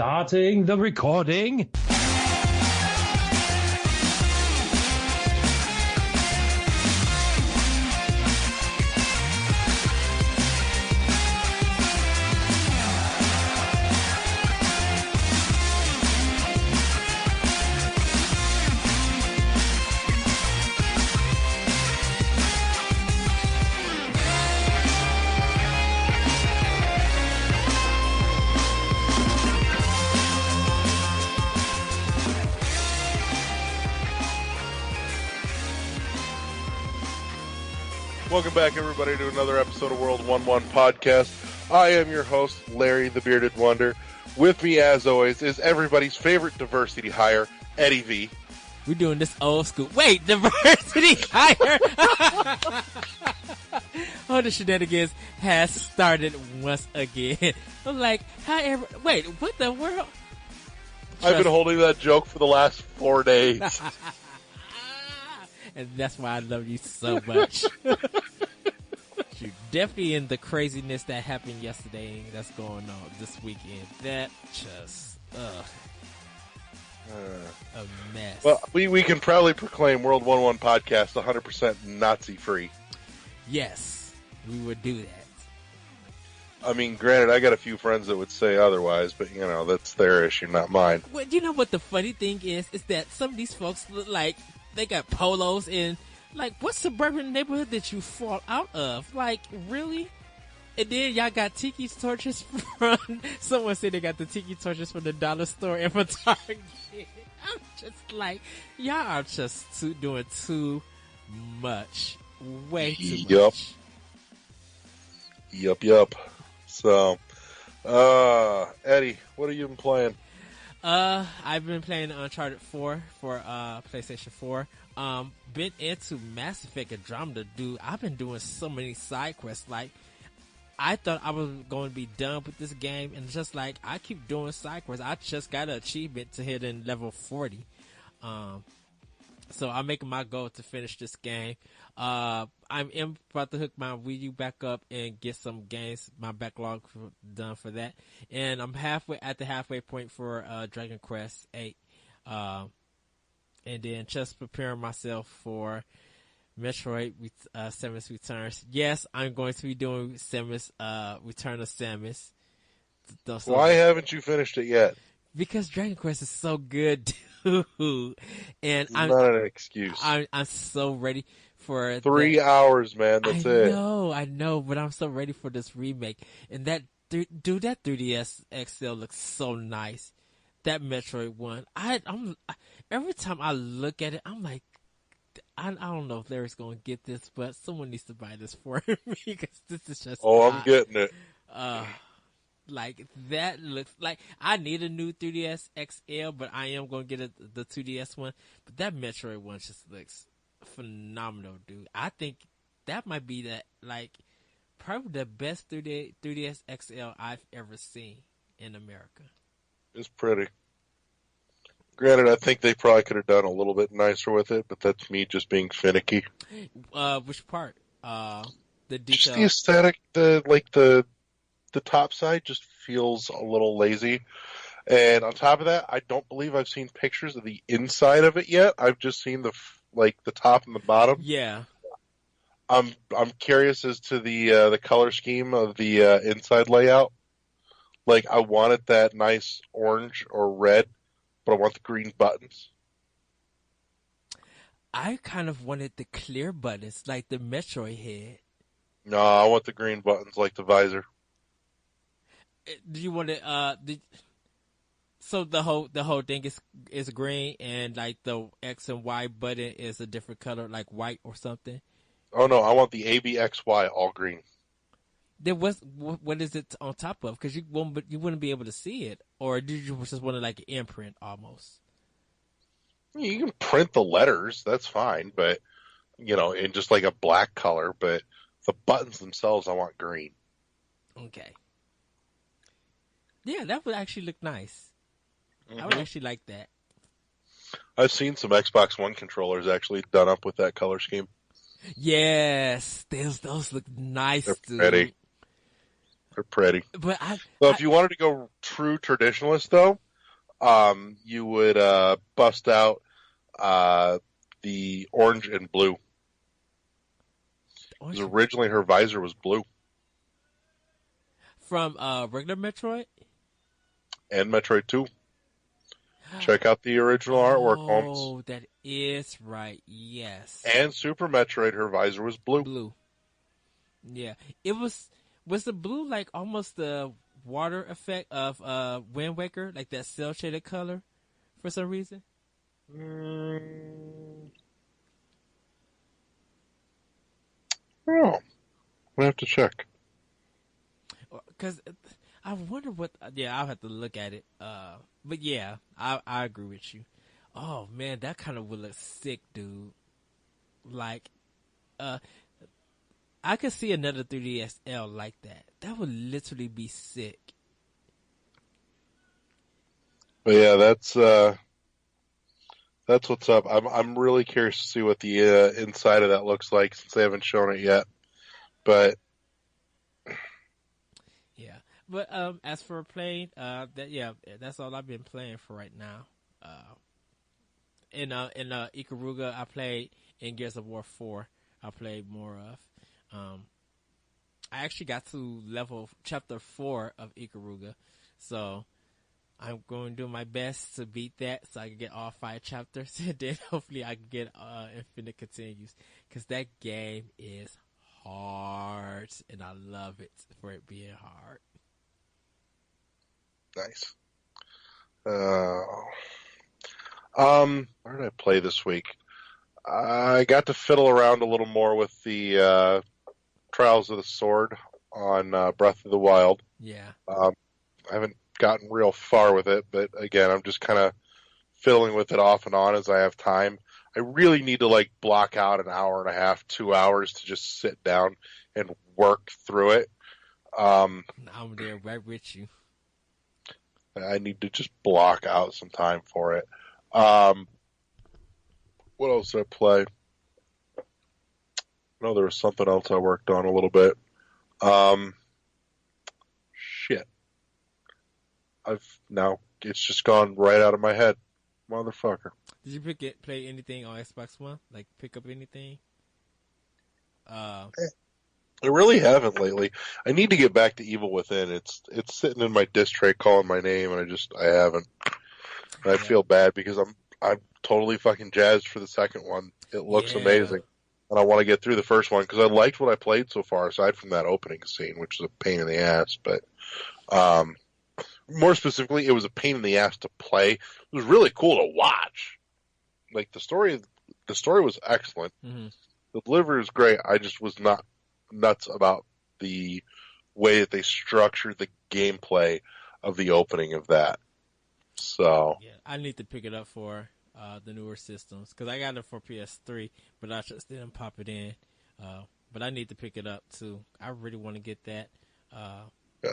Starting the recording. Welcome back, everybody, to another episode of World 1-1 Podcast. I am your host, Larry the Bearded Wonder. With me, as always, is everybody's favorite diversity hire, Eddie V. We're doing this old school. Wait, diversity hire? Oh, the shenanigans has started once again. I'm like, wait, what the world? I've been holding that joke for the last 4 days. And that's why I love you so much. You're definitely in the craziness that happened yesterday that's going on this weekend. That just, a mess. Well, we can proudly proclaim World 1-1 Podcast 100% Nazi-free. Yes, we would do that. I mean, granted, I got a few friends that would say otherwise, but, you know, that's their issue, not mine. Well, you know what the funny thing is that some of these folks look like they got polos in, like, what suburban neighborhood did you fall out of? Like, really? And then y'all got tiki torches from, someone said they got the tiki torches from the dollar store and from Target. I'm just like, y'all are just doing too much. Way too much. Yup. So, Eddie, what have you been playing? I've been playing Uncharted 4 for PlayStation 4. Been into Mass Effect Andromeda, dude. I've been doing so many side quests. Like, I thought I was going to be done with this game, and just like, I keep doing side quests. I just got an achievement to hit in level 40. So I'm making my goal to finish this game. I'm about to hook my Wii U back up and get some games, my backlog done for that. And I'm at the halfway point for Dragon Quest 8. And then just preparing myself for Metroid Samus Returns. Yes, I'm going to be doing Samus, Return of Samus. Why haven't you finished it yet? Because Dragon Quest is so good, dude. And not an excuse. I'm so ready for 3 hours, man. That's it. I know, but I'm so ready for this remake. And that 3DS XL looks so nice. That Metroid one, I'm every time I look at it, I'm like, I don't know if Larry's gonna get this, but someone needs to buy this for me because this is just. Oh, I'm getting it. Like, that looks like I need a new 3DS XL, but I am going to get the 2DS one. But that Metroid one just looks phenomenal, dude. I think that might be probably the best 3DS XL I've ever seen in America. It's pretty. Granted, I think they probably could have done a little bit nicer with it, but that's me just being finicky. Which part? The detail. Just the aesthetic, the top side just feels a little lazy. And on top of that, I don't believe I've seen pictures of the inside of it yet. I've just seen the top and the bottom. Yeah. I'm curious as to the color scheme of the inside layout. Like, I wanted that nice orange or red, but I want the green buttons. I kind of wanted the clear buttons, like the Metroid head. No, I want the green buttons, like the visor. Do you want it? So the whole thing is green, and like the X and Y button is a different color, like white or something. Oh no, I want the ABXY all green. What is it on top of? Because you wouldn't be able to see it, or did you just want to like an imprint almost? You can print the letters, that's fine, but in just like a black color. But the buttons themselves, I want green. Okay. Yeah, that would actually look nice. Mm-hmm. I would actually like that. I've seen some Xbox One controllers actually done up with that color scheme. Yes, those look nice, They're dude. pretty. They're pretty. But So if you wanted to go true traditionalist, though, you would bust out the orange and blue. Because originally her visor was blue. From regular Metroid? And Metroid 2. Check out the original artwork, Holmes. Oh, that is right. Yes. And Super Metroid, her visor was blue. Blue. Yeah. It was the blue like almost the water effect of Wind Waker, like that cell shaded color for some reason? Oh, we have to check. Because I wonder what. Yeah, I'll have to look at it. But yeah, I agree with you. Oh man, that kind of would look sick, dude. Like, I could see another 3DSL like that. That would literally be sick. But yeah, that's what's up. I'm really curious to see what the inside of that looks like since they haven't shown it yet. But yeah, but as for playing, that's all I've been playing for right now. In Ikaruga, I played in Gears of War 4. I played more of. I actually got to level chapter 4 of Ikaruga, so I'm going to do my best to beat that so I can get all 5 chapters, and then hopefully I can get Infinite Continues, because that game is hard, and I love it for it being hard. Nice. Where did I play this week? I got to fiddle around a little more with the Trials of the Sword on Breath of the Wild. Yeah. I haven't gotten real far with it, but again, I'm just kind of fiddling with it off and on as I have time. I really need to block out an hour and a half, 2 hours to just sit down and work through it. I'm there right with you. I need to just block out some time for it. What else did I play? No, there was something else I worked on a little bit. Shit. It's just gone right out of my head. Motherfucker. Did you play anything on Xbox One? Like, pick up anything? I really haven't lately. I need to get back to Evil Within. It's sitting in my disc tray calling my name, and I haven't. And I feel bad because I'm totally fucking jazzed for the second one. It looks amazing. And I want to get through the first one because I liked what I played so far, aside from that opening scene, which is a pain in the ass. But more specifically, it was a pain in the ass to play. It was really cool to watch. Like, the story was excellent. Mm-hmm. The delivery was great. I just was not nuts about the way that they structured the gameplay of the opening of that. So yeah, I need to pick it up for the newer systems because I got it for PS3, but I just didn't pop it in. But I need to pick it up too. I really want to get that.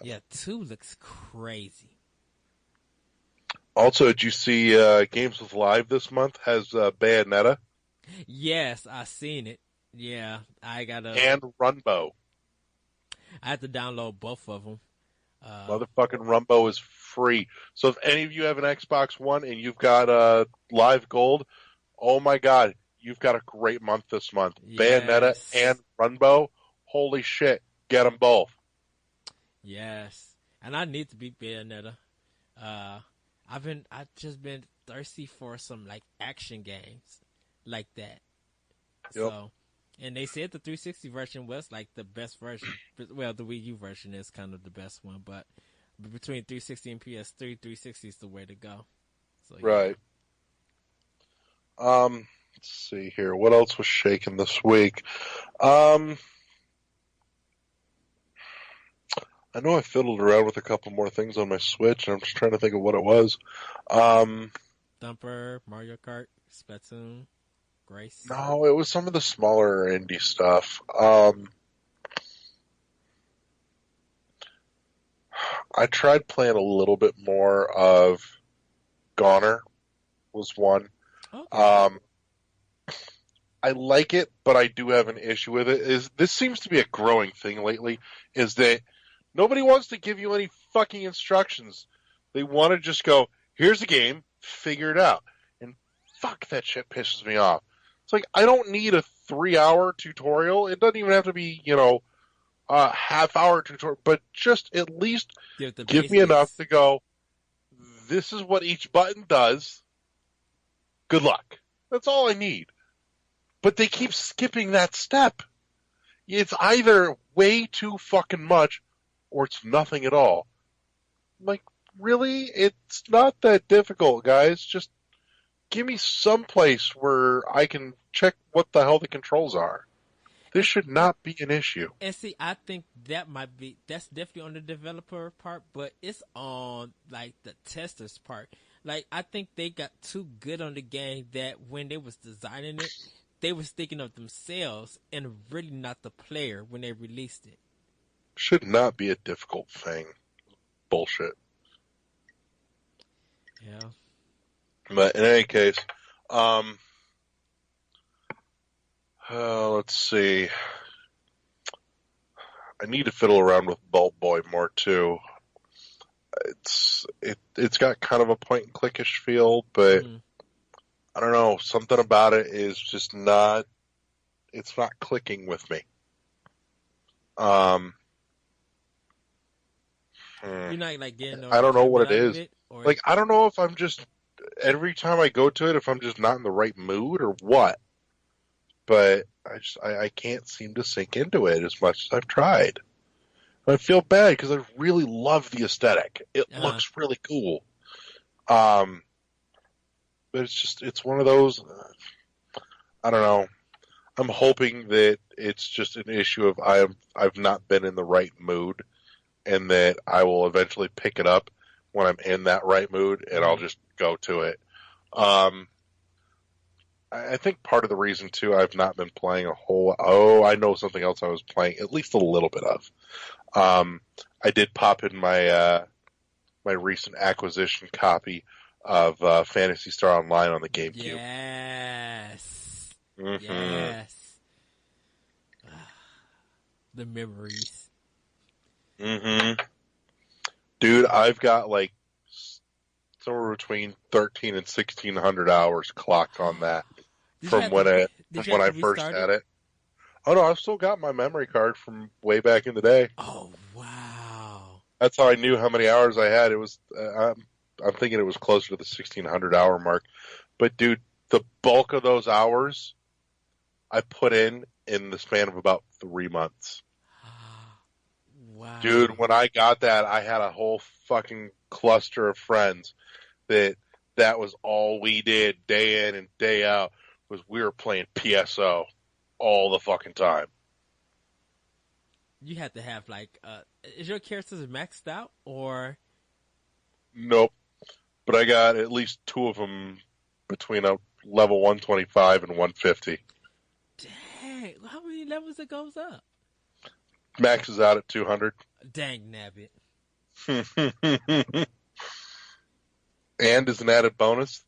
Yeah, 2 looks crazy. Also, did you see Games with Live this month has Bayonetta? Yes, I seen it. Yeah, I gotta. And Runbow. I have to download both of them. Motherfucking Rumbo is free. So if any of you have an Xbox One and you've got Live Gold, oh my god, you've got a great month this month. Yes. Bayonetta and Runbo, holy shit, get them both. Yes, and I need to beat Bayonetta. I've just been thirsty for some action games like that. Yep. So, and they said the 360 version was the best version. Well, the Wii U version is kind of the best one, but between 360 and PS3, 360 is the way to go. So, yeah. Right. Let's see here. What else was shaking this week? I know I fiddled around with a couple more things on my Switch, and I'm just trying to think of what it was. Thumper, Mario Kart, Splatoon, Grace. No, it was some of the smaller indie stuff. I tried playing a little bit more of Goner, was one. Okay. I like it, but I do have an issue with it. This seems to be a growing thing lately, is that Nobody wants to give you any fucking instructions. They want to just go, here's a game, figure it out. And fuck, that shit pisses me off. It's like, I don't need a 3-hour tutorial. It doesn't even have to be, a half-hour tutorial, but just at least give me enough to go, this is what each button does. Good luck. That's all I need. But they keep skipping that step. It's either way too fucking much or it's nothing at all. I'm like, really? It's not that difficult, guys. Just give me some place where I can check what the hell the controls are. This should not be an issue. And see, I think that's definitely on the developer part, but it's on like the testers part. Like, I think they got too good on the game that when they was designing it, they was thinking of themselves and really not the player when they released it. Should not be a difficult thing. Bullshit. Yeah. But in any case, let's see. I need to fiddle around with Bulb Boy more too. It's got kind of a point and clickish feel, but I don't know, something about it is just not. It's not clicking with me. You're not like getting. I don't know what it is. Like, I don't know if I'm just every time I go to it, if I'm just not in the right mood or what. But I can't seem to sink into it as much as I've tried. I feel bad because I really love the aesthetic. It looks really cool. But it's one of those, I don't know. I'm hoping that it's just an issue of I've not been in the right mood and that I will eventually pick it up when I'm in that right mood and I'll just go to it. I think part of the reason too I've not been playing I know something else I was playing at least a little bit of. I did pop in my my recent acquisition copy of Phantasy Star Online on the GameCube. Yes. Mm-hmm. Yes. The memories. Mm-hmm. Dude, I've got like somewhere between 1,300 and 1,600 hours clocked on that from when I first had it. Oh no, I've still got my memory card from way back in the day. Oh wow! That's how I knew how many hours I had. It was I'm thinking it was closer to the 1,600 hour mark. But dude, the bulk of those hours I put in the span of about 3 months. Wow. Dude, when I got that, I had a whole fucking cluster of friends that was all we did day in and day out was we were playing PSO all the fucking time. You have to have like, is your characters maxed out or? Nope. But I got at least 2 of them between a level 125 and 150. Dang, how many levels it goes up? Max is out at 200. Dang nabbit. And as an added bonus,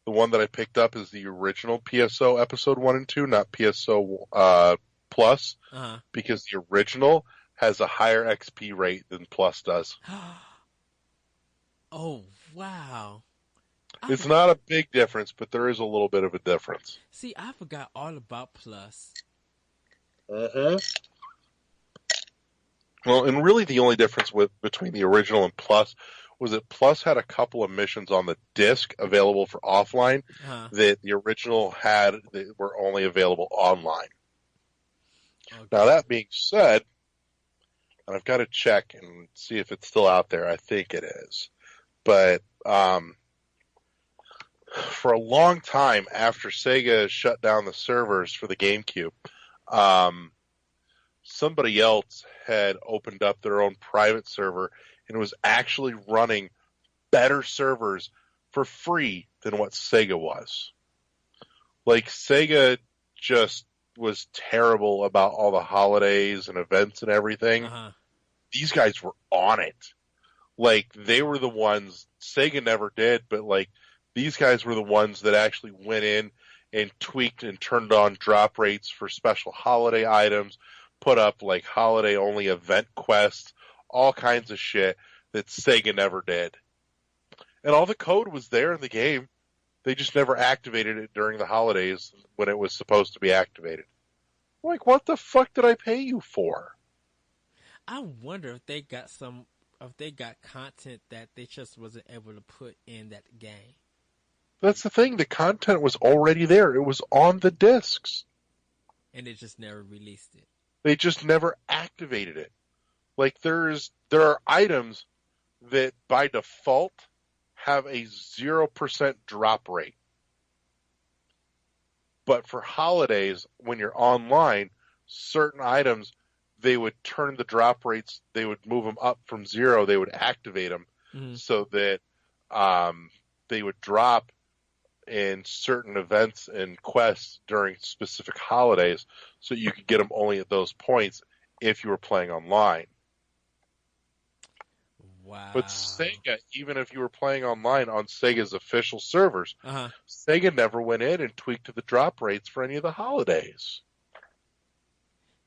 the one that I picked up is the original PSO episode 1 and 2, not PSO Plus, because the original has a higher XP rate than Plus does. Oh, wow. It's not a big difference, but there is a little bit of a difference. See, I forgot all about Plus. Well, and really the only difference between the original and Plus was that Plus had a couple of missions on the disc available for offline that the original had that were only available online. Okay. Now, that being said, and I've got to check and see if it's still out there. I think it is. But for a long time after Sega shut down the servers for the GameCube, somebody else had opened up their own private server and was actually running better servers for free than what Sega was. Like, Sega just was terrible about all the holidays and events and everything. These guys were on it. Like, they were the ones, Sega never did, but like, these guys were the ones that actually went in and tweaked and turned on drop rates for special holiday items, put up like holiday only event quests, all kinds of shit that Sega never did. And all the code was there in the game. They just never activated it during the holidays when it was supposed to be activated. Like, what the fuck did I pay you for? I wonder if they got content that they just wasn't able to put in that game. That's the thing. The content was already there. It was on the discs. And they just never released it. They just never activated it. Like, there are items that by default have a 0% drop rate. But for holidays, when you're online, certain items, they would turn the drop rates, they would move them up from 0, they would activate them so that they would drop in certain events and quests during specific holidays so you could get them only at those points if you were playing online. Wow. But Sega, even if you were playing online on Sega's official servers, Sega never went in and tweaked the drop rates for any of the holidays.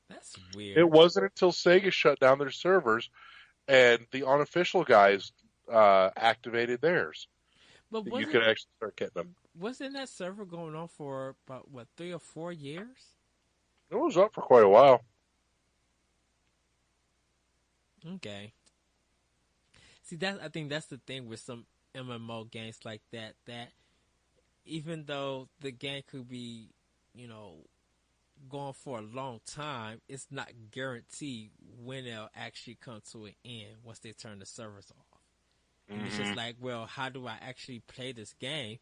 That's weird. It wasn't until Sega shut down their servers and the unofficial guys activated theirs but that you could actually start getting them. Wasn't that server going on for about, 3 or 4 years? It was up for quite a while. Okay. See, I think that's the thing with some MMO games like that even though the game could be, going for a long time, it's not guaranteed when it'll actually come to an end once they turn the servers off. And it's just like, well, how do I actually play this game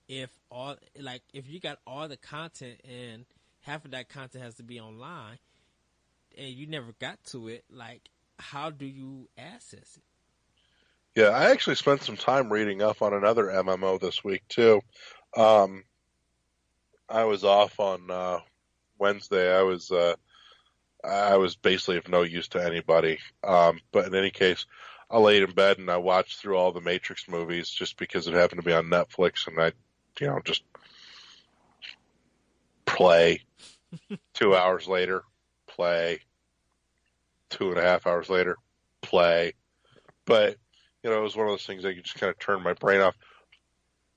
if you got all the content and half of that content has to be online and you never got to it, like, how do you access it? Yeah, I actually spent some time reading up on another MMO this week too. I was off on Wednesday. I was basically of no use to anybody. But in any case, I laid in bed and I watched through all the Matrix movies just because it happened to be on Netflix, and I, just play. 2 hours later, play. 2.5 hours later, play. But it was one of those things that you just kind of turn my brain off.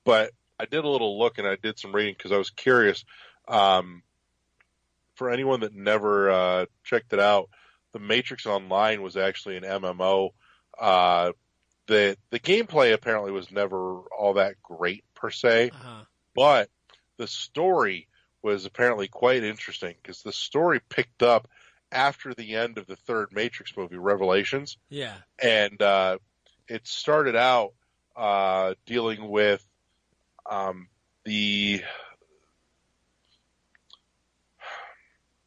But I did a little look and I did some reading because I was curious. For anyone that never checked it out, the Matrix Online was actually an MMO. The gameplay apparently was never all that great per se, but the story was apparently quite interesting because the story picked up after the end of the third Matrix movie, Revelations. Yeah. And it started out dealing with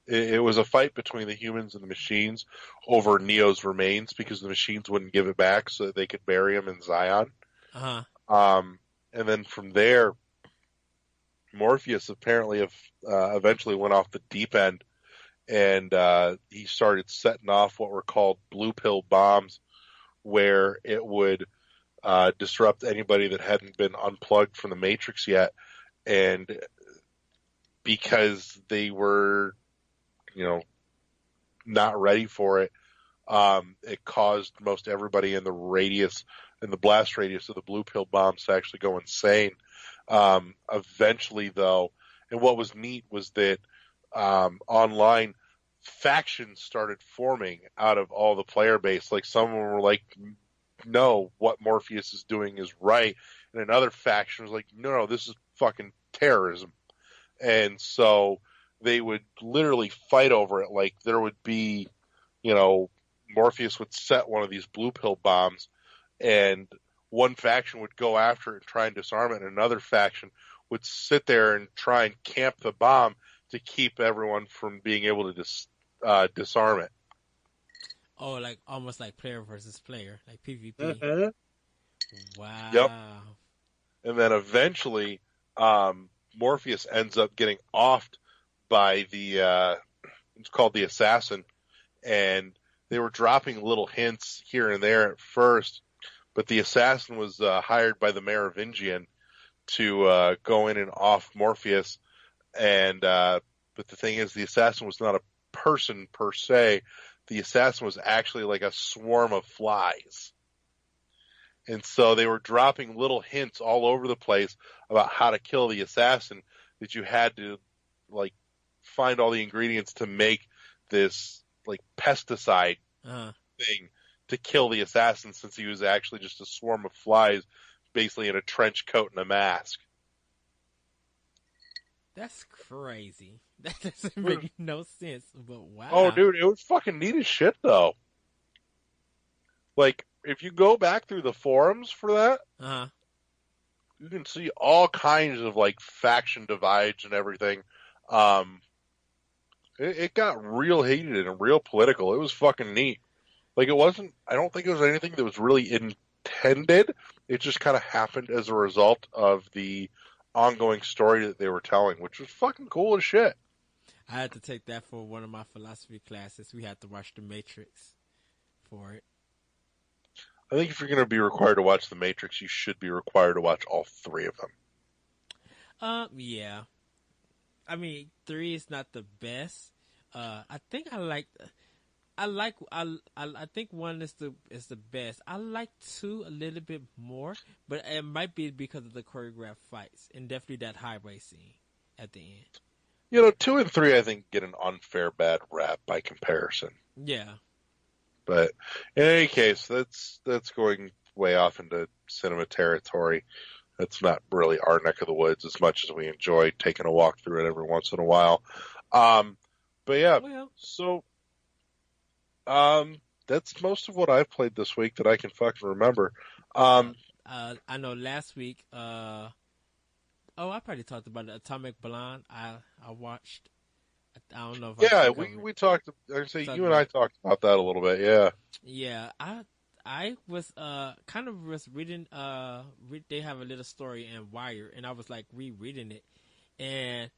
it was a fight between the humans and the machines over Neo's remains because the machines wouldn't give it back so that they could bury him in Zion. And then from there, Morpheus apparently eventually went off the deep end, and he started setting off what were called blue pill bombs, where it would disrupt anybody that hadn't been unplugged from the Matrix yet. And because they were, not ready for it, it caused most everybody in the blast radius of the blue pill bombs to actually go insane. Eventually, though, and what was neat was that online factions started forming out of all the player base. Like, some of them were like, no, what Morpheus is doing is right. And another faction was like, no, this is fucking terrorism. And so they would literally fight over it. Like, there would be, Morpheus would set one of these blue pill bombs, and one faction would go after it and try and disarm it, and another faction would sit there and try and camp the bomb to keep everyone from being able to disarm it. Oh, like almost like player versus player, like PvP. Wow. Yep. And then eventually, Morpheus ends up getting offed by it's called the Assassin, and they were dropping little hints here and there at first, but the Assassin was hired by the Merovingian to go in and off Morpheus, and but the thing is, the Assassin was not a person per se. the assassin was actually like a swarm of flies. And so they were dropping little hints all over the place about how to kill the assassin, that you had to like find all the ingredients to make this like pesticide thing to kill the assassin, since he was actually just a swarm of flies, basically in a trench coat and a mask. That's crazy. That doesn't make no sense, but wow. Oh, dude, it was fucking neat as shit, though. Like, if you go back through the forums for that, you can see all kinds of, like, faction divides and everything. It got real heated and real political. It was fucking neat. Like, I don't think it was anything that was really intended. It just kind of happened as a result of the ongoing story that they were telling, which was fucking cool as shit. I had to take that for one of my philosophy classes. We had to watch The Matrix for it. I think if you're going to be required to watch The Matrix, you should be required to watch all three of them. Yeah. I mean, 3 is not the best. I think I think 1 is the best. I like 2 a little bit more, but it might be because of the choreographed fights and definitely that highway scene at the end. 2 and 3, I think, get an unfair bad rap by comparison. Yeah. But in any case, that's going way off into cinema territory. That's not really our neck of the woods, as much as we enjoy taking a walk through it every once in a while. But yeah, so that's most of what I've played this week that I can fucking remember. I know last week, I probably talked about it. Atomic Blonde. I watched. I don't know if we talked. I say you and I talked about that a little bit. Yeah. Yeah, I was kind of was reading. They have a little story in Wire, and I was like rereading it, and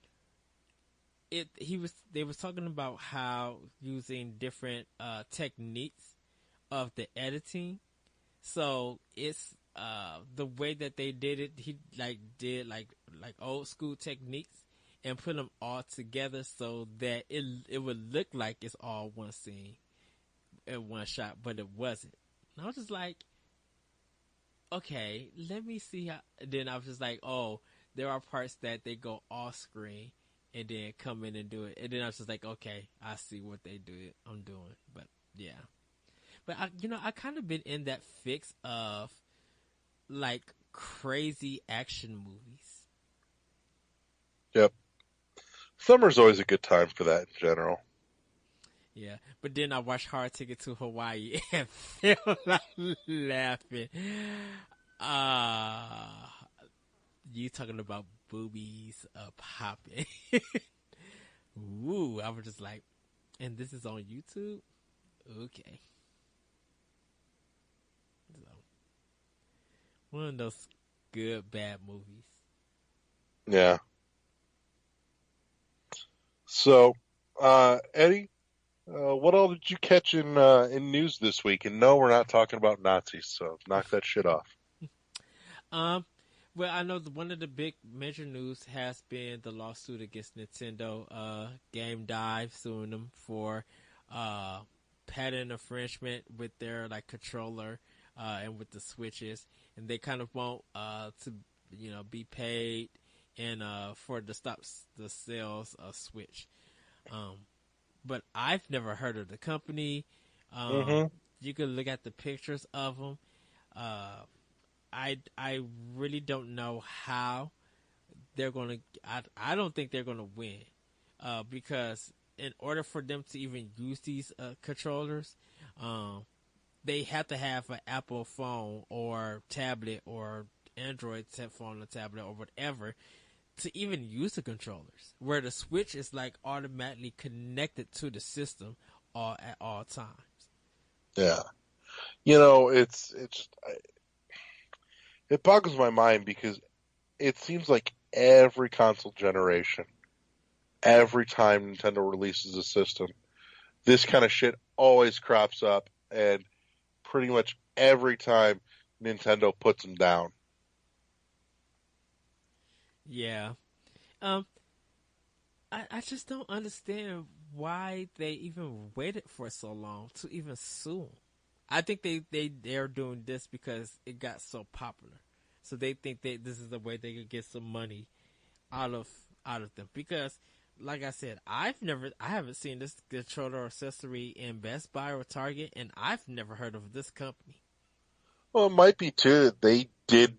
they was talking about how using different techniques of the editing. So it's the way that they did it. He did old school techniques and put them all together so that it would look like it's all one scene in one shot, but it wasn't. And I was just like, okay, let me see how. Then I was just like, oh, there are parts that they go off screen and then come in and do it. And then I was just like, okay, I see what I'm doing. But yeah. But I kind of been in that fix of like crazy action movies. Yep. Summer's always a good time for that in general. Yeah, but then I watched Hard Ticket to Hawaii and feel like laughing. You talking about boobies popping. Woo, I was just like, and this is on YouTube? Okay. So, one of those good, bad movies. Yeah. So, Eddie, what all did you catch in news this week? And no, we're not talking about Nazis, so knock that shit off. Well, I know one of the big major news has been the lawsuit against Nintendo. Game Dive suing them for patent infringement with their controller and with the switches, and they kind of want to be paid and for to stop the sales of Switch. But I've never heard of the company. You can look at the pictures of them. I really don't know how they're going to. I don't think they're going to win because in order for them to even use these controllers, they have to have an Apple phone or tablet or Android phone or tablet or whatever to even use the controllers, where the Switch is automatically connected to the system at all times. Yeah. It boggles my mind because it seems like every console generation, every time Nintendo releases a system, this kind of shit always crops up, and pretty much every time Nintendo puts them down. Yeah. I just don't understand why they even waited for so long to even sue 'em. I think they're doing this because it got so popular, so they think that this is the way they could get some money out of them. Because, like I said, I haven't seen this controller or accessory in Best Buy or Target, and I've never heard of this company. Well, it might be too that they did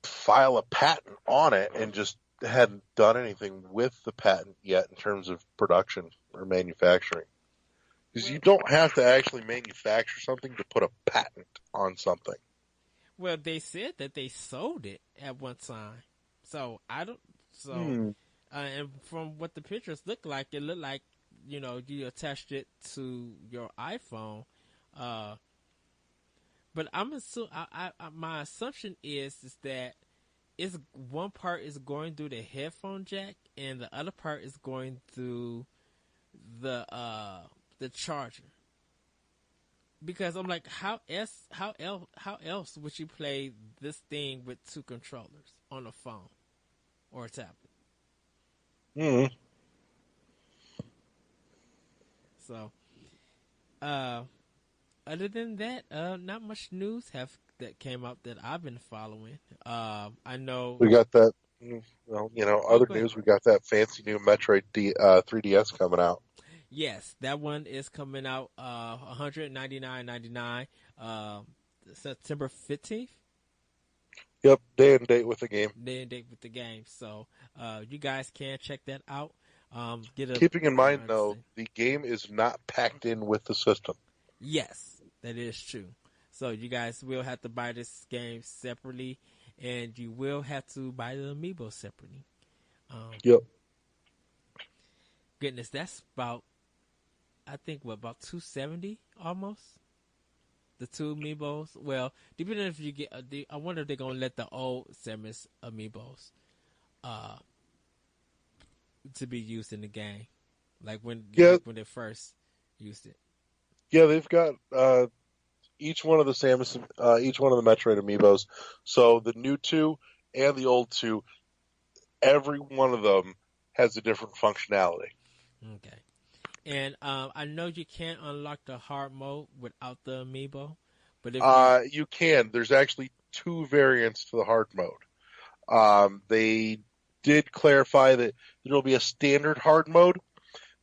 file a patent on it and just hadn't done anything with the patent yet in terms of production or manufacturing. Because you don't have to actually manufacture something to put a patent on something. Well, they said that they sold it at one time, so I don't. So, and from what the pictures look like, it looked like you attached it to your iPhone. But I'm assuming my assumption is that it's one part is going through the headphone jack and the other part is going through the charger. Because I'm like, how else would you play this thing with two controllers on a phone or a tablet? So, other than that, not much news that came out that I've been following. I know We got that. Well, other go ahead. news. We got that fancy new Metroid 3DS coming out. Yes, that one is coming out $199.99 September 15th. Yep, day and date with the game. Day and date with the game. So you guys can check that out. Keeping in mind, though, the game is not packed in with the system. Yes, that is true. So you guys will have to buy this game separately, and you will have to buy the amiibo separately. Yep. Goodness, that's about, I think, about $270 almost. The two amiibos. Well, depending if you get, I wonder if they're gonna let the old Samus amiibos, to be used in the game, like when they first used it. Yeah, they've got each one of the Samus, each one of the Metroid amiibos. So the new two and the old two, every one of them has a different functionality. Okay. And I know you can't unlock the hard mode without the amiibo, but if you can. There's actually two variants to the hard mode. They did clarify that there will be a standard hard mode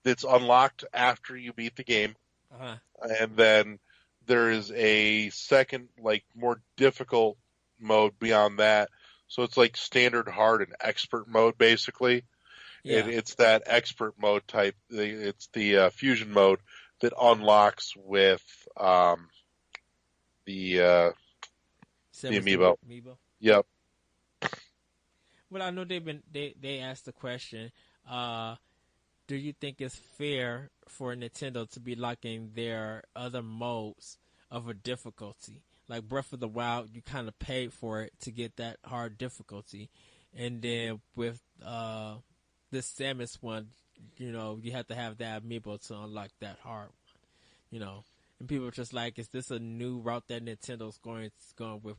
that's unlocked after you beat the game, and then there is a second, more difficult mode beyond that. So it's like standard hard and expert mode, basically. Yeah. It's that expert mode type. It's the fusion mode that unlocks with the amiibo. Yep. Well, I know they asked the question. Do you think it's fair for Nintendo to be locking their other modes of a difficulty? Like Breath of the Wild, you kind of paid for it to get that hard difficulty, and then with this Samus one, you have to have that amiibo to unlock that hard one, And people are just like, is this a new route that Nintendo's going with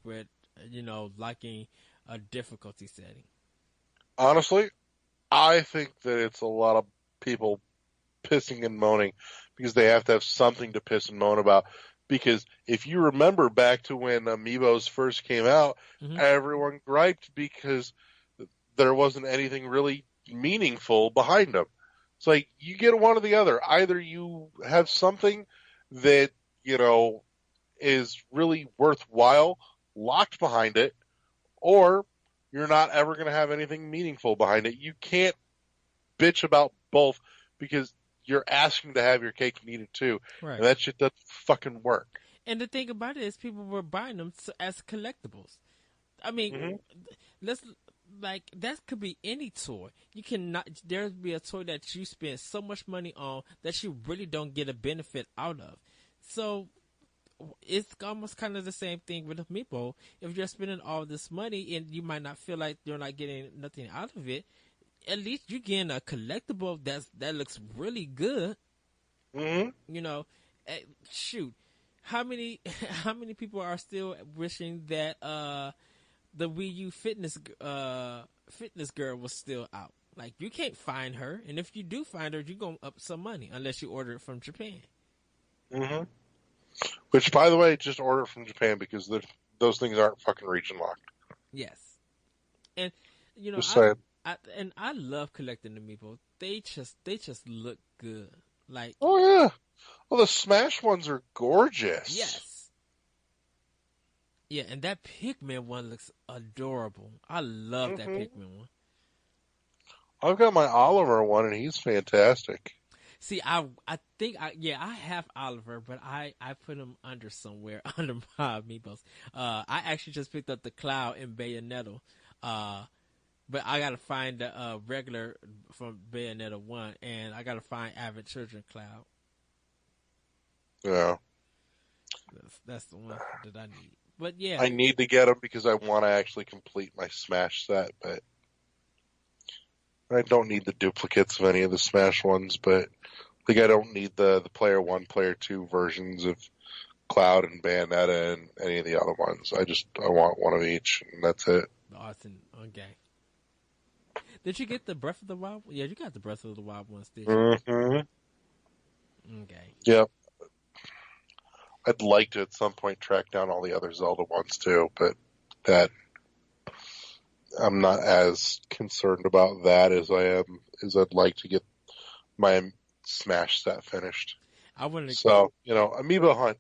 locking a difficulty setting? Honestly, I think that it's a lot of people pissing and moaning because they have to have something to piss and moan about. Because if you remember back to when amiibos first came out, everyone griped because there wasn't anything really meaningful behind them. It's like, you get one or the other. Either you have something that, is really worthwhile locked behind it, or you're not ever going to have anything meaningful behind it. You can't bitch about both because you're asking to have your cake and eat it too. Right. And that shit doesn't fucking work. And the thing about it is people were buying them as collectibles. I mean, that could be any toy. You cannot, there'll be a toy that you spend so much money on that you really don't get a benefit out of. So it's almost kind of the same thing with Amiibo. If you're spending all this money and you might not feel like you're not getting nothing out of it, at least you're getting a collectible that looks really good. Shoot, how many people are still wishing that the Wii U fitness girl was still out? Like, you can't find her, and if you do find her, you're gonna up some money unless you order it from Japan. Mm-hmm. Which, by the way, just order it from Japan because those things aren't fucking region locked. Yes, and you know, Just saying. I love collecting amiibo. They just look good. Like, Oh yeah. Well, the Smash ones are gorgeous. yes, yeah, and that Pikmin one looks adorable. I love that Mhm. Pikmin one. I've got my Oliver one, and he's fantastic. See, I think I have Oliver, but I put him under somewhere under my amiibos. I actually just picked up the Cloud in Bayonetta. But I gotta find the regular from Bayonetta 1, and I gotta find Avid Children Cloud. Yeah. That's the one that I need. But yeah, I need to get them because I want to actually complete my Smash set, but I don't need the duplicates of any of the Smash ones, but like I don't need the Player 1, Player 2 versions of Cloud and Bayonetta and any of the other ones. I want one of each, and that's it. Awesome. Okay. Did you get the Breath of the Wild? Yeah, you got the Breath of the Wild ones, did you? Mm-hmm. Okay. Yeah. I'd like to at some point track down all the other Zelda ones too, but that I'm not as concerned about that as I'd like to get my Smash set finished. I want to. So, Amiibo Hunt.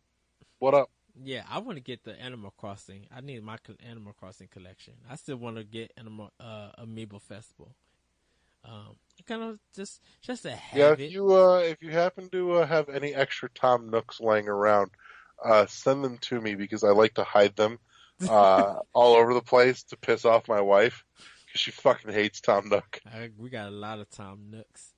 What up? Yeah, I want to get the Animal Crossing. I need my Animal Crossing collection. I still want to get Amiibo Festival. Kind of just to have it. If you happen to have any extra Tom Nooks laying around, send them to me because I like to hide them all over the place to piss off my wife because she fucking hates Tom Nook. We got a lot of Tom Nooks.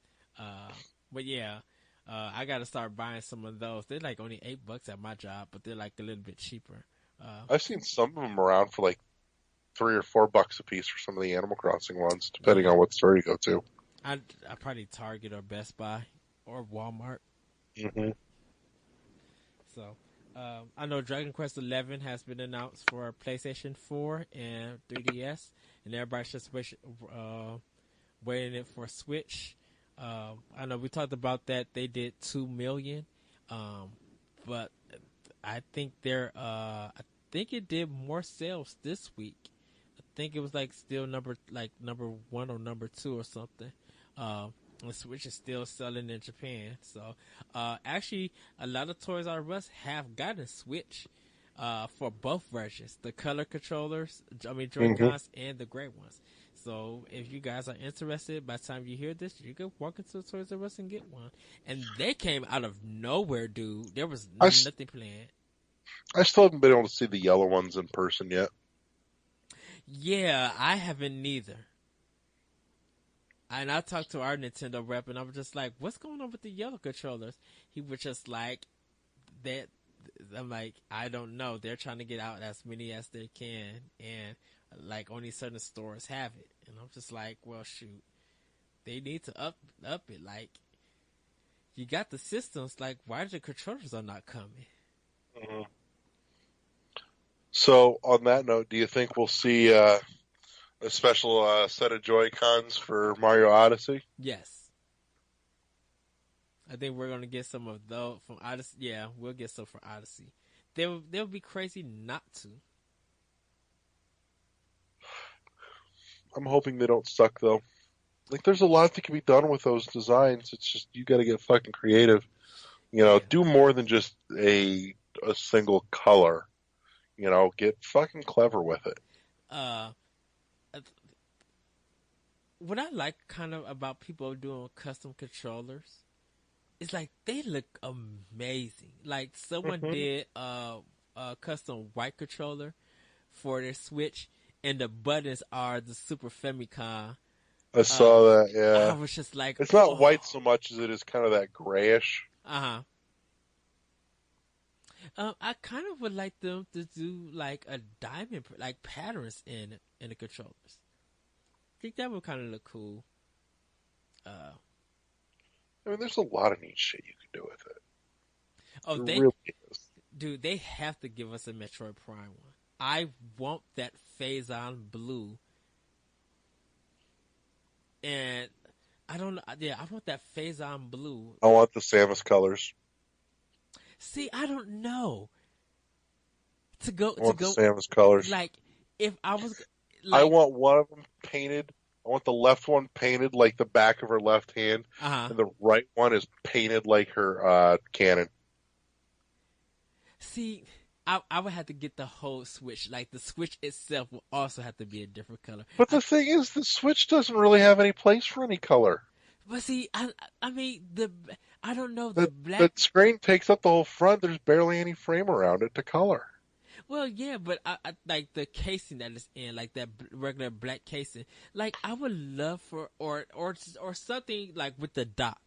But yeah, I got to start buying some of those. They're like only $8 at my job, but they're like a little bit cheaper. I've seen some of them around for like $3 or $4 a piece for some of the Animal Crossing ones, depending on what store you go to. I probably Target or Best Buy or Walmart. Mm-hmm. So, I know Dragon Quest XI has been announced for PlayStation 4 and 3DS, and everybody's just waiting it for Switch. I know we talked about that. They did 2 million, but I think I think it did more sales this week. I think it was like still number 1 or number 2 or something. The Switch is still selling in Japan. So, actually, a lot of Toys R Us have gotten Switch for both versions, the color controllers, Joy-Cons, and the gray ones. So, if you guys are interested, by the time you hear this, you can walk into Toys R Us and get one. And they came out of nowhere, dude. There was nothing planned. I still haven't been able to see the yellow ones in person yet. Yeah, I haven't neither. And I talked to our Nintendo rep, and I was just like, what's going on with the yellow controllers? He was just like, that. I'm like, I don't know. They're trying to get out as many as they can, and like only certain stores have it. And I'm just like, well, shoot, they need to up it. Like, you got the systems. Like, why the controllers are not coming? Mm-hmm. So, on that note, do you think we'll see a special set of Joy-Cons for Mario Odyssey? Yes. I think we're going to get some of those from Odyssey. Yeah, we'll get some for Odyssey. They'll be crazy not to. I'm hoping they don't suck, though. Like, there's a lot that can be done with those designs. It's just, you gotta get fucking creative. Do more than just a single color. Get fucking clever with it. What I like kind of about people doing custom controllers is like they look amazing. Like someone did a custom white controller for their Switch, and the buttons are the Super Famicom. I saw that, yeah. I was just like, it's not white so much as it is kind of that grayish. I kind of would like them to do like a diamond, like patterns in the controllers. I think that would kind of look cool. There's a lot of neat shit you can do with it. Oh, there really is. Dude, they have to give us a Metroid Prime one. I want that Phazon blue. and I don't know. Yeah, I want that Phazon blue. I want the Samus colors. See, I don't know. To go I want the Samus colors. like if I was I like want one of them painted. I want the left one painted like the back of her left hand, and the right one is painted like her cannon. See, I would have to get the whole Switch. Like the Switch itself will also have to be a different color. But the thing is, the Switch doesn't really have any place for any color. But see, I mean I don't know The black. screen takes up the whole front. There's barely any frame around it to color. Well, yeah, but I like the casing that it's in, like that regular black casing. Like I would love for or something like with the dock,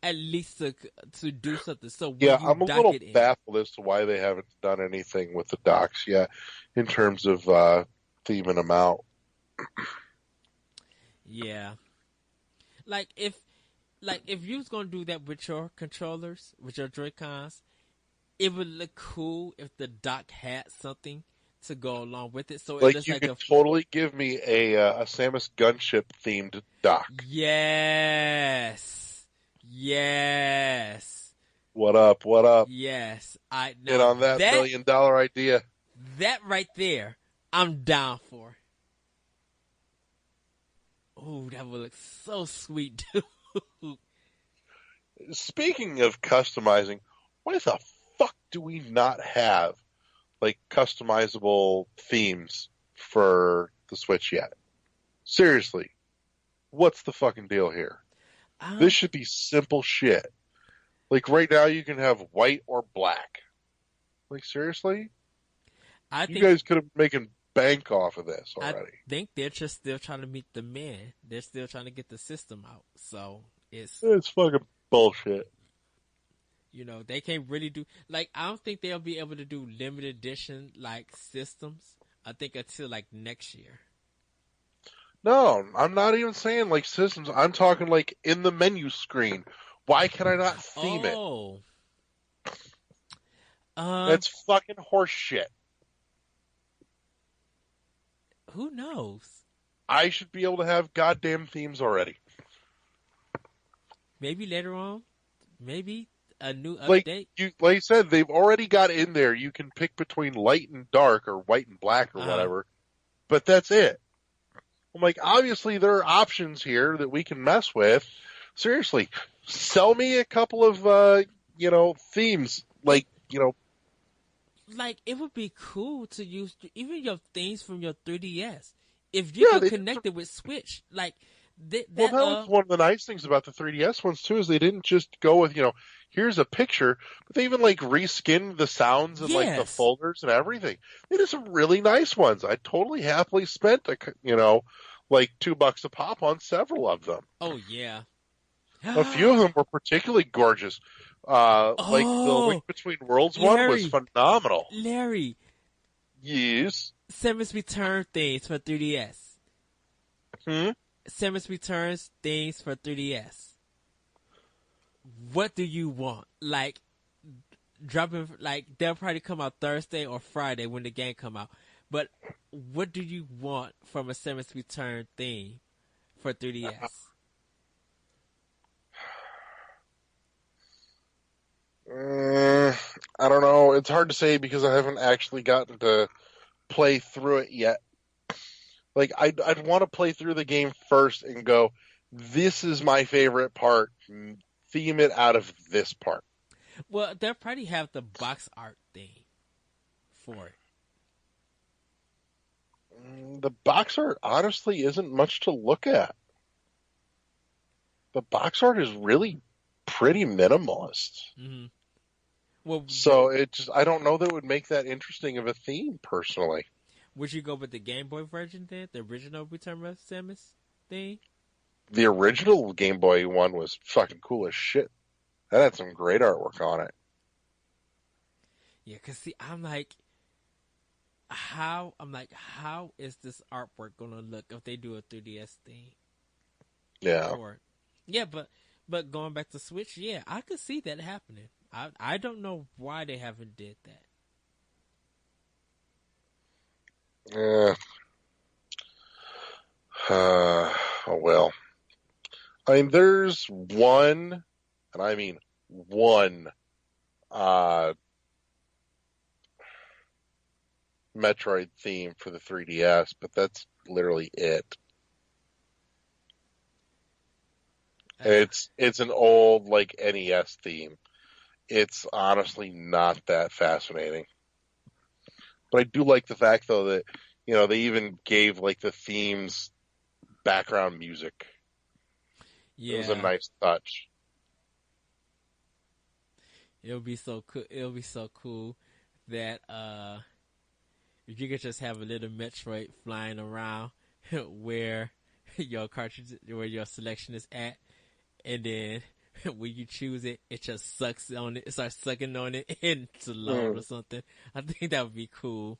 at least to do something. So when Yeah, you I'm a dock little it in, baffled as to why they haven't done anything with the docks yet, in terms of theming them out. yeah. Like if you was gonna do that with your controllers, with your Joy-Cons, it would look cool if the dock had something to go along with it. So it Like looks you like could totally give me a Samus gunship themed dock. Yes. What up? What up? Yes. Get on that $1 million idea. That right there, I'm down for. Oh, that would look so sweet, dude. Speaking of customizing, why the fuck do we not have like customizable themes for the Switch yet? Seriously, what's the fucking deal here? This should be simple shit. Like right now, you can have white or black. Like seriously, you guys could have been making bank off of this already. I think they're just still trying to meet the man. They're still trying to get the system out. So it's fucking bullshit. You know, they can't really do like I don't think they'll be able to do limited edition like systems. I think until like next year. No, I'm not even saying like systems. I'm talking like in the menu screen. Why can I not theme it? That's fucking horse shit. Who knows? I should be able to have goddamn themes already. Maybe later on. Maybe a new update. Like you said, they've already got in there. You can pick between light and dark or white and black or whatever. But that's it. I'm like, obviously there are options here that we can mess with. Seriously, sell me a couple of, themes. Like, Like, it would be cool to use even your themes from your 3DS. If you could connect it with Switch. Like, that was one of the nice things about the 3DS ones, too, is they didn't just go with, here's a picture, but they even, like, reskinned the sounds and, like, the folders and everything. They did some really nice ones. I totally happily spent, like $2 a pop on several of them. Oh, yeah. A few of them were particularly gorgeous. Like the Link Between Worlds one was phenomenal. Larry. Yes. Samus Return things for 3DS. Samus Returns things for 3DS. What do you want? Like, dropping, like, they'll probably come out Thursday or Friday when the game come out. But what do you want from a Samus Return theme for 3DS? I don't know. It's hard to say because I haven't actually gotten to play through it yet. Like, I'd want to play through the game first and go, this is my favorite part. Theme it out of this part. Well, they'll probably have the box art theme for it. The box art, honestly, isn't much to look at. The box art is really pretty minimalist. Mm-hmm. Well, so I don't know that it would make that interesting of a theme, personally. Would you go with the Game Boy version then? The original Return of Samus theme? The original Game Boy one was fucking cool as shit. That had some great artwork on it. Yeah, because see, I'm like, how is this artwork going to look if they do a 3DS theme? Yeah. Yeah, but going back to Switch, yeah, I could see that happening. I don't know why they haven't did that. Oh well. I mean, there's one, and I mean one, uh, Metroid theme for the 3DS, but that's literally it. And it's an old like NES theme. It's honestly not that fascinating. But I do like the fact though that they even gave like the themes background music. Yeah, It was a nice touch. it'll be so cool. It'll be so cool that if you could just have a little Metroid flying around where your cartridge, where your selection is at, and then when you choose it, it just sucks on it. It starts sucking on it into load or something. I think that would be cool.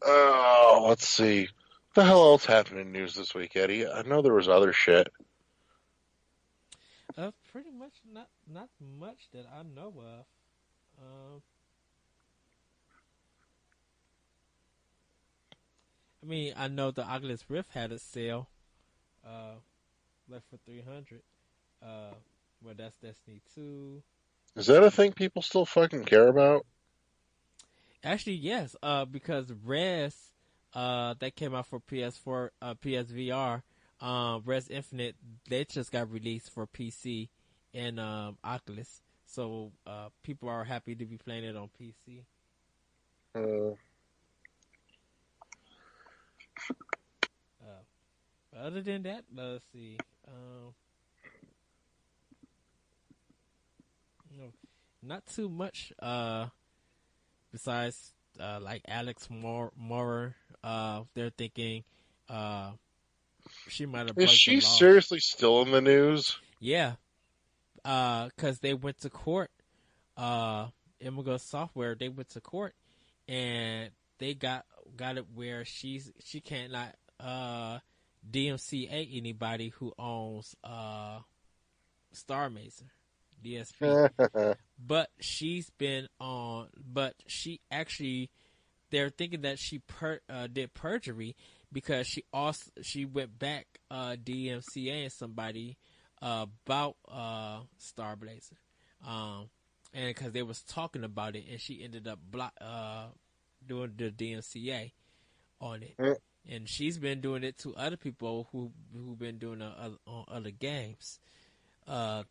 Oh, let's see. What the hell else happened in news this week, Eddie? I know there was other shit. Pretty much not much that I know of. I mean, I know the Oculus Rift had a sale, like for 300. Well, that's Destiny 2. Is that a thing people still fucking care about? Actually, yes. Because Res, that came out for PS4, PSVR. Res Infinite, they just got released for PC and Oculus. So people are happy to be playing it on PC. Other than that, let's see. Not too much. Besides, like Alex Moore, they're thinking, she might have. Is she seriously still in the news? Yeah, because they went to court. Immigo Software, they went to court, and they got it where she cannot DMCA anybody who owns Star Mazer DSP. But she's been on. But she actually, they're thinking that she did perjury because she went back DMCAing somebody about Star Blazer, and because they was talking about it, and she ended up doing the DMCA on it. And she's been doing it to other people who've been doing it on other games. And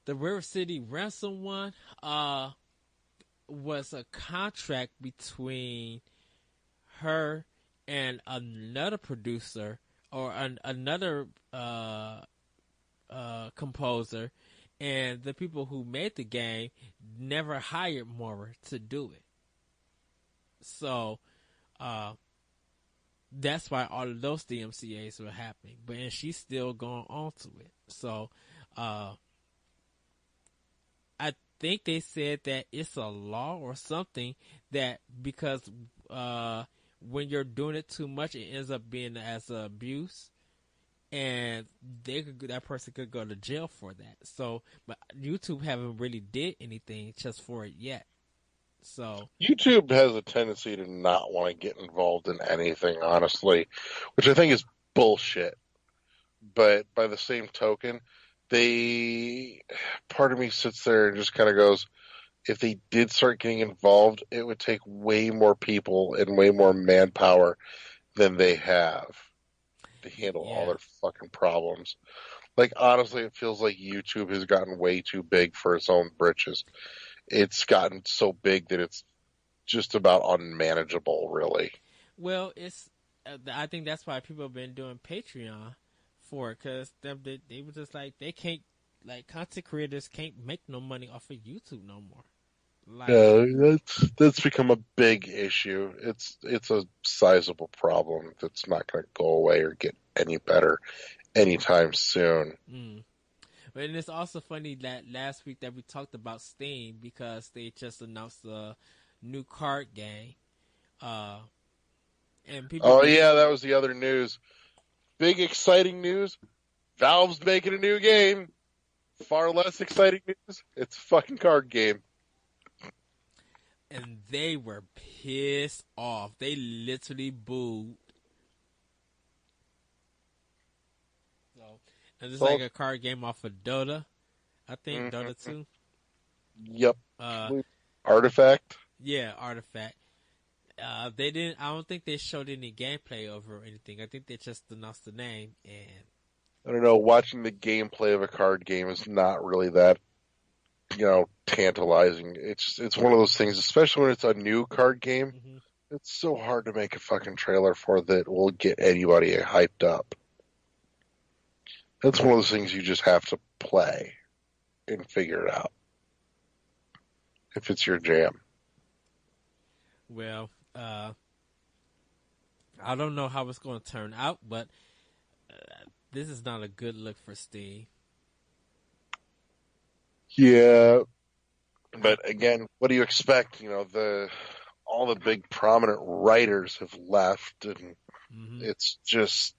the River City Ransom one was a contract between her and another producer or another composer, and the people who made the game never hired Mora to do it. So that's why all of those DMCAs were happening. And she's still going on to it. So I think they said that it's a law or something that because when you're doing it too much, it ends up being as abuse, and that person could go to jail for that. So, but YouTube haven't really did anything just for it yet. So YouTube has a tendency to not want to get involved in anything, honestly, which I think is bullshit. But by the same token, part of me sits there and just kind of goes, if they did start getting involved, it would take way more people and way more manpower than they have to handle all their fucking problems. Like, honestly, it feels like YouTube has gotten way too big for its own britches. It's gotten so big that it's just about unmanageable, really. Well, I think that's why people have been doing Patreon for it, because they were just like, they can't, like, content creators can't make no money off of YouTube no more. Like, yeah, that's become a big issue. It's a sizable problem that's not going to go away or get any better anytime soon. And it's also funny that last week that we talked about Steam, because they just announced a new card game. And people yeah, that was the other news. Big exciting news. Valve's making a new game. Far less exciting news. It's a fucking card game. And they were pissed off. They literally booed And it's So, like a card game off of Dota. I think Mhm. Dota 2. Yep. Uh, Artifact. yeah, Artifact. They didn't. I don't think they showed any gameplay over or anything. I think they just announced the name. And I don't know. Watching the gameplay of a card game is not really that, tantalizing. It's one of those things, especially when it's a new card game. mhm. It's so hard to make a fucking trailer for that will get anybody hyped up. That's one of those things you just have to play and figure it out if it's your jam. Well, I don't know how it's going to turn out, but this is not a good look for Steam. Yeah, but again, what do you expect? All the big prominent writers have left, and Hmm. it's just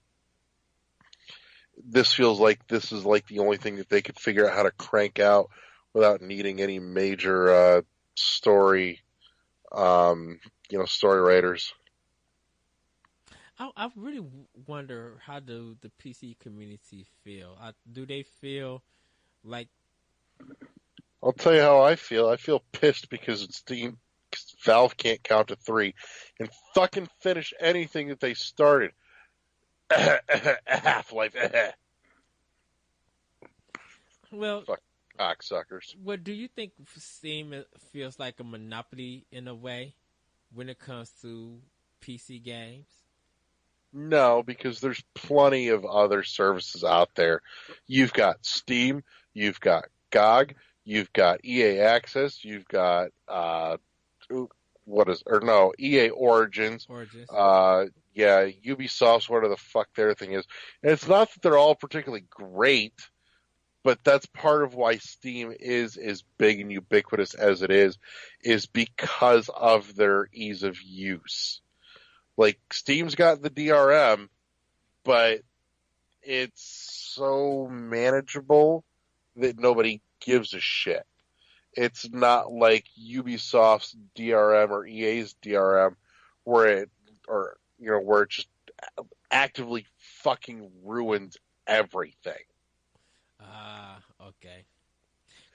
this feels like this is like the only thing that they could figure out how to crank out without needing any major story, story writers. I really wonder how do the PC community feel? Do they feel like I'll tell you how I feel. I feel pissed because Valve can't count to 3 and fucking finish anything that they started. Half-Life. well? Fuck cocksuckers. What do you think Steam feels like a monopoly in a way when it comes to PC games? No, because there's plenty of other services out there. You've got Steam, you've got GOG, you've got EA Access, you've got EA Origins. Origins. Yeah, Ubisoft's whatever the fuck their thing is. And it's not that they're all particularly great, but that's part of why Steam is as big and ubiquitous as it is because of their ease of use. Like, Steam's got the DRM, but it's so manageable that nobody gives a shit. It's not like Ubisoft's DRM or EA's DRM where it just actively fucking ruins everything. Okay.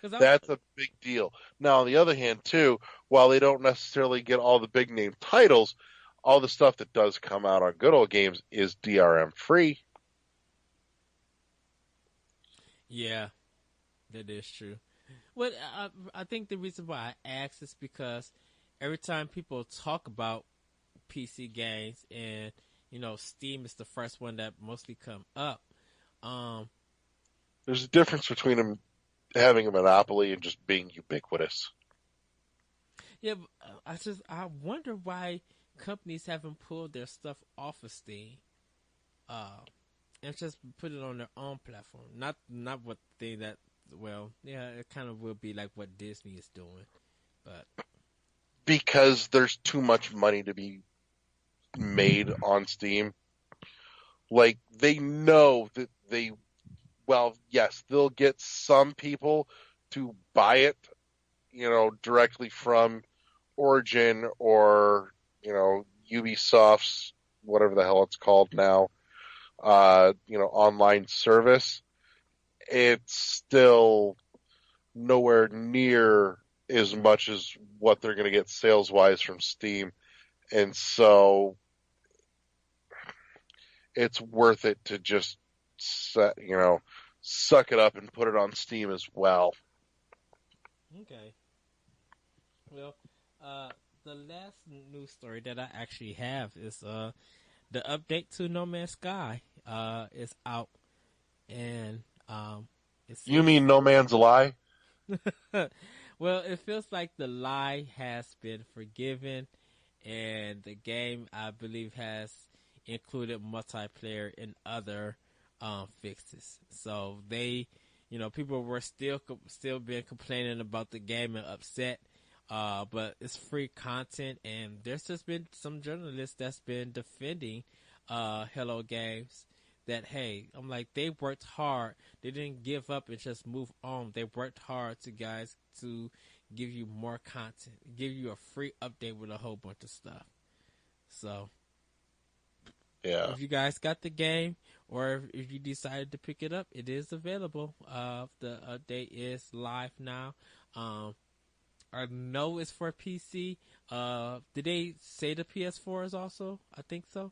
That's a big deal. Now, on the other hand, too, while they don't necessarily get all the big name titles, all the stuff that does come out on Good Old Games is DRM free. Yeah, that is true. Well, I think the reason why I ask is because every time people talk about PC games and Steam is the first one that mostly come up. There's a difference between them having a monopoly and just being ubiquitous. Yeah, but I wonder why companies haven't pulled their stuff off of Steam, and just put it on their own platform. Not what they that well, yeah, it kind of will be like what Disney is doing, but Because there's too much money to be made on Steam. Like, they know that yes, they'll get some people to buy it, directly from Origin or, Ubisoft's, whatever the hell it's called now, online service. It's still nowhere near as much as what they're going to get sales-wise from Steam. And so it's worth it to just, suck it up and put it on Steam as well. okay. Well, the last news story that I actually have is the update to No Man's Sky is out, and You mean No Man's Lie? well, it feels like the lie has been forgiven, and the game, I believe, has included multiplayer and other fixes. So people were still been complaining about the game and upset, but it's free content, and there's just been some journalists that's been defending Hello Games. That hey, I'm like, they worked hard. They didn't give up and just move on. They worked hard to give you more content, give you a free update with a whole bunch of stuff. So, Yeah. if you guys got the game, or if you decided to pick it up, it is available. The update is live now. I know it's for PC. Did they say the PS4 is also? I think so.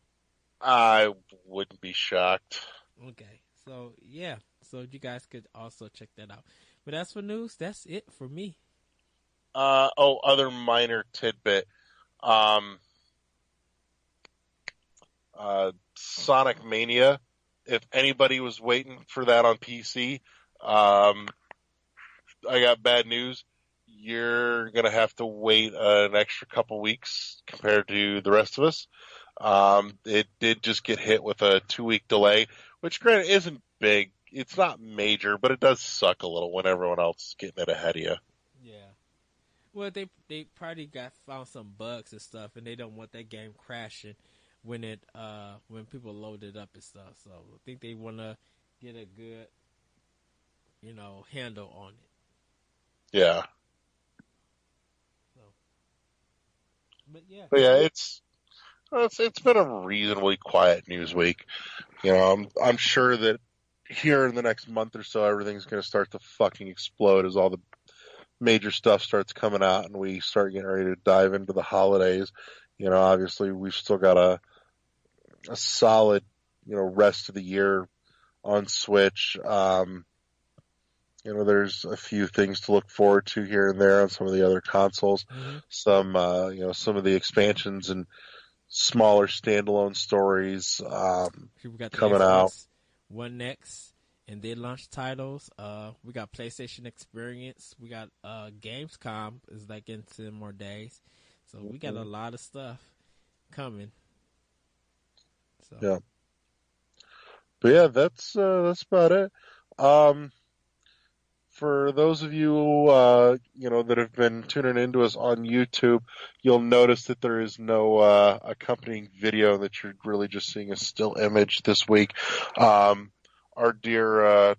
I wouldn't be shocked. Okay, so yeah, so you guys could also check that out. But as for news, that's it for me. Other minor tidbit. Um, Sonic Mania. If anybody was waiting for that on PC, I got bad news. You're gonna have to wait an extra couple weeks compared to the rest of us. It did just get hit with a 2-week delay, which granted isn't big. It's not major, but it does suck a little when everyone else is getting it ahead of you. Yeah. Well, they probably found some bugs and stuff, and they don't want that game crashing when people load it up and stuff. So I think they want to get a good, handle on it. Yeah. So, but yeah, it's been a reasonably quiet news week. I'm sure that here in the next month or so, everything's going to start to fucking explode as all the major stuff starts coming out and we start getting ready to dive into the holidays. Obviously we've still got a solid, rest of the year on Switch. There's a few things to look forward to here and there on some of the other consoles. Mm-hmm. Some of the expansions and smaller standalone stories we got the coming Xbox out. One X and their launch titles. We got PlayStation Experience. We got Gamescom is like in 10 more days. So we got a lot of stuff coming. So. Yeah. But yeah, that's about it. For those of you, that have been tuning into us on YouTube, you'll notice that there is no accompanying video, that you're really just seeing a still image this week. Our dear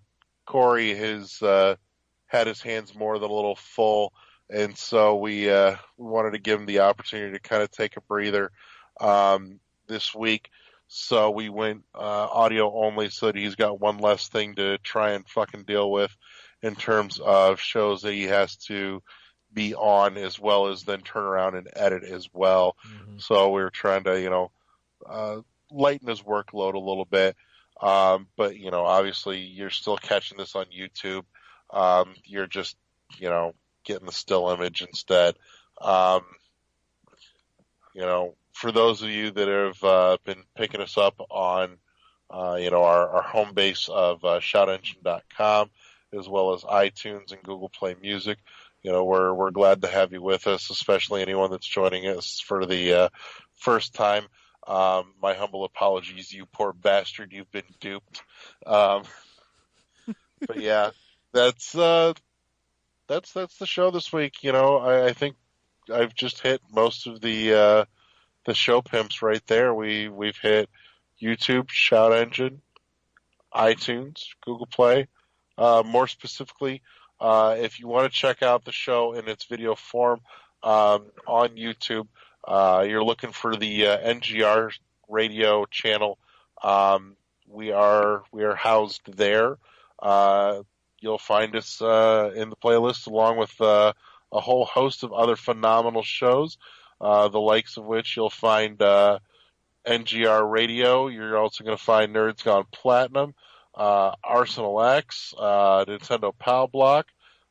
Corey has had his hands more than a little full, and so we wanted to give him the opportunity to kind of take a breather this week. So we went audio only so that he's got one less thing to try and fucking deal with in terms of shows that he has to be on, as well as then turn around and edit as well. Mm-hmm. So we were trying to, lighten his workload a little bit. But, obviously you're still catching this on YouTube. You're just, getting the still image instead. For those of you that have been picking us up on, our home base of shoutengine.com, as well as iTunes and Google Play Music, we're glad to have you with us, especially anyone that's joining us for the first time. My humble apologies, you poor bastard, you've been duped. But yeah, that's the show this week. I think I've just hit most of the show pimps right there. We've hit YouTube, Shout Engine, iTunes, Google Play. More specifically, if you want to check out the show in its video form on YouTube, you're looking for the NGR radio channel. We are housed there. You'll find us in the playlist along with a whole host of other phenomenal shows, the likes of which you'll find NGR Radio. You're also going to find Nerds Gone Platinum, Arsenal X, Nintendo Pal Block,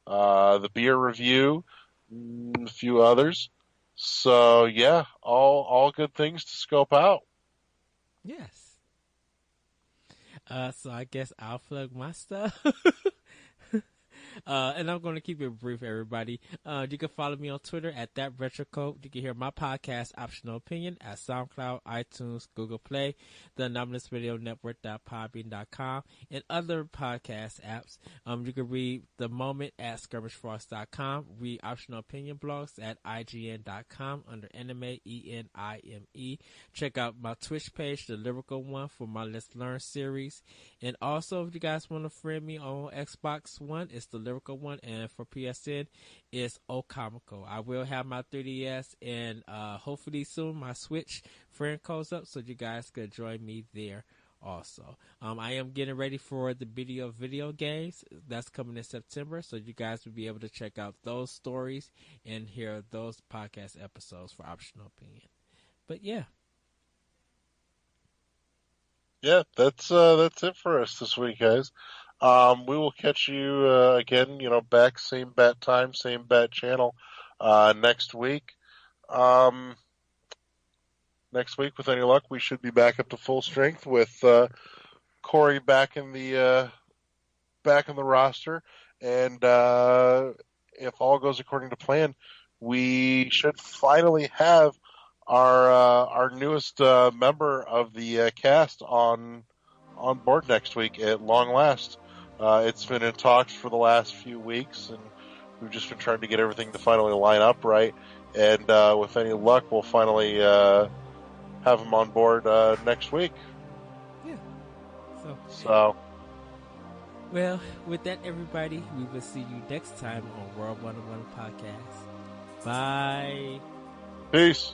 the Beer Review, a few others. So yeah, all good things to scope out. Yes. So I guess I'll plug my stuff. And I'm going to keep it brief, everybody. You can follow me on Twitter at ThatRetroCode. You can hear my podcast, Optional Opinion, at SoundCloud, iTunes, Google Play, the Anomalous Radio Network.podbean.com, and other podcast apps. You can read The Moment at SkirmishFrost.com, read Optional Opinion blogs at IGN.com under Anime, ENIME. Check out my Twitch page, The Lyrical One, for my Let's Learn series. And also, if you guys want to friend me on Xbox One, it's The Lyrical One, and for PSN, it's Ocomico. I will have my 3DS and hopefully soon my Switch friend codes up, so you guys could join me there also. I am getting ready for the video games that's coming in September, so you guys will be able to check out those stories and hear those podcast episodes for Optional Opinion. But yeah. Yeah, that's it for us this week, guys. We will catch you again, back same bat time, same bat channel next week. Next week, with any luck, we should be back up to full strength with Corey back in the roster, and if all goes according to plan, we should finally have our newest member of the cast on board next week at long last. It's been in talks for the last few weeks, and we've just been trying to get everything to finally line up right. And with any luck, we'll finally have him on board next week. Yeah. So. Well, with that, everybody, we will see you next time on World 101 Podcast. Bye. Peace.